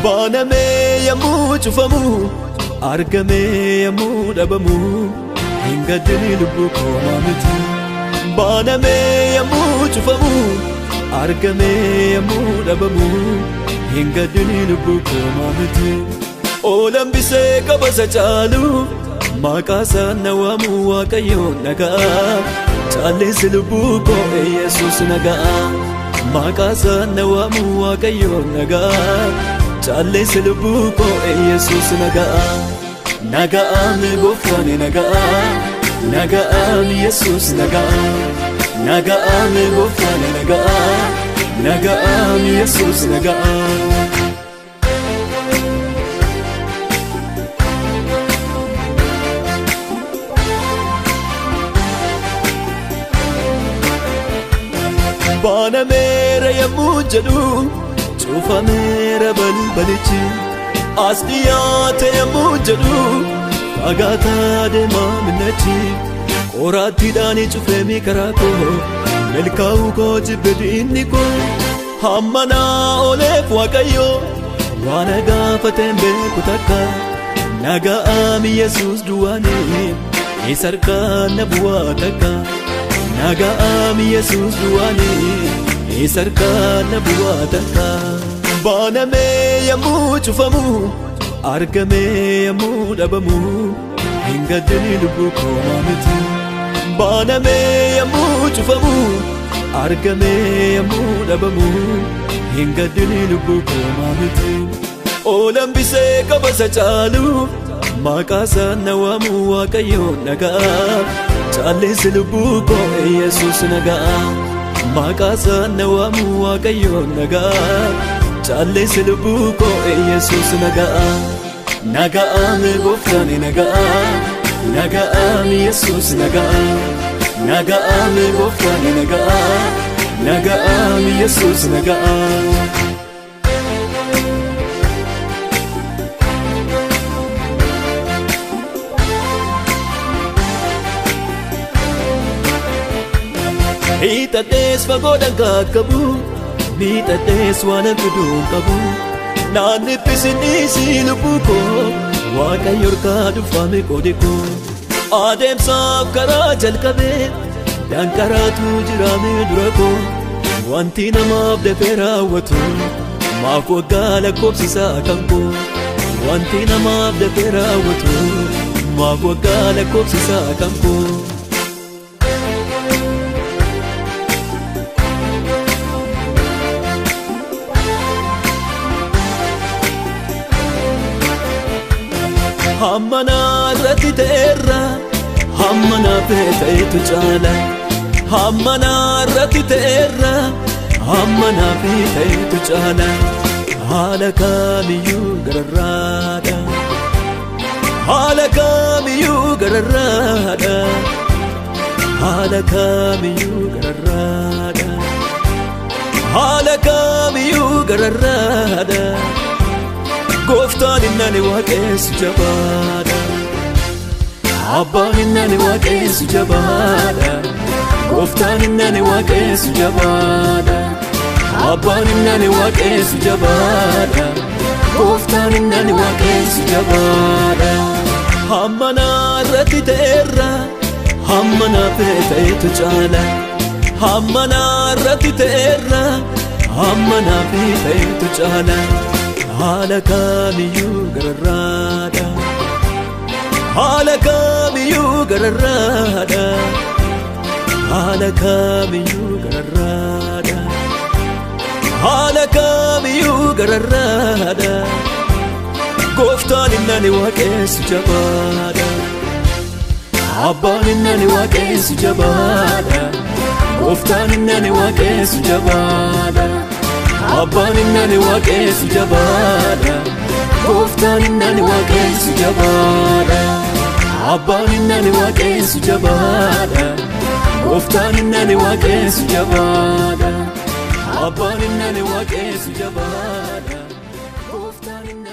Baname yemmuu cufamu argame yemmuu dhabamu hin gaddini lubbuu koo miti. Baname yemmuu cufamu argame yemmuu dhabamu hin gaddini lubbuu koo miti. Olambisee qabasa caalu maqaasaa nawaamu Waaqayyoon nagaa caalleessi lubbuu koo Yesuus nagaa. Maqaasaa nawaamu Waaqayyoon nagaa caalleessi lubbuu koo Yesuus nagaa. Nagaan Gooftaan nagaa nagaan Yesuus nagaa. Nagaan Gooftaan nagaa nagaan Yesuus nagaa. Banameera yemmuu jedhu cufameera balbalichi. As dhiyaate yemmuu jedhu fagaataa deema minnachi. Qoraattiidhaan cufeemi karaa koo milkaa'uu koo jibbe diinni koo. Hamma naa ooleef Waaqayyo waan gaafateen beeku takka. Nagaan Yesuus duwwaanii isa harkaan na bu'aa takka. Nagaan Yesuus duwwaanii isa harkaan na bu'aa takka. Baname yemmuu cufamu argame yemmuu dhabamu hin gaddini lubbuu koo miti. Baname yemmuu cufamu argame yemmuu dhabamu hin gaddini lubbuu koo miti. Olambisee qabasa caalu maqaasaa nawaamu Waaqayyoon nagaa caalleessi lubbuu koo Yesuus nagaa. Maqaasaa nawaamu Waaqayyoon nagaa caalleessi lubbuu koo Yesuus nagaa. Nagaan Gooftaan nagaa nagaan Yesuus nagaa. Nagaan Gooftaan nagaa nagaan Yesuus nagaa. Hiixadhees fagoodhaan qaqqabu miidhadhees waan guduun qabu. Naanniffisinniisi lubbuu koo Waaqayyo harkaa dhufame qoode koo. Adeemsaaf karaa jalqabee danqaraatu jiraame dura koo. Wanti namaaf dafee raawwatu maaf waggaa lakkoofsisaa kan koo. Wanti namaaf dafee raawwatu maaf waggaa lakkoofsisaa kan koo. Hamma naarratti ta'eerra hamma naaf ta'etu caala. Hamma naarratti ta'eerra hamma naaf ta'etu caala. Haala kamiyyuu gararraadha. Haala kamiyyuu gararraadha. Haala kamiyyuu gararraadha. Haala kamiyyuu gararraadha. Gooftaan innani waaqessu jabaadha. Abbaan innani waaqessu jabaadha. Gooftaan innani waaqessu jabaadha. Abbaan innani waaqessu jabaadha. Gooftaan innani waaqessu jabaadha. Hamma naarratti ta'eerra hamma naaf ta'etu caala. Hamma naarratti ta'eerra hamma naaf ta'etu caala. Haala kamiyyuu gararraadha. Haala kamiyyuu gararraadha. Haala kamiyyuu gararraadha. Haala kamiyyuu gararraadha. Gooftaan innani waaqessu jabaadha. Abbaan innani waaqessu jabaadha. Gooftaan innani waaqessu jabaadha. Abbaan innani waaqessu jabaadha. Gooftaan innani waaqessu jabaadha. Abbaan innani waaqessu jabaadha. Gooftaan innani waaqessu jabaadha. Abbaan innani waaqessu jabaadha. Gooftaan innani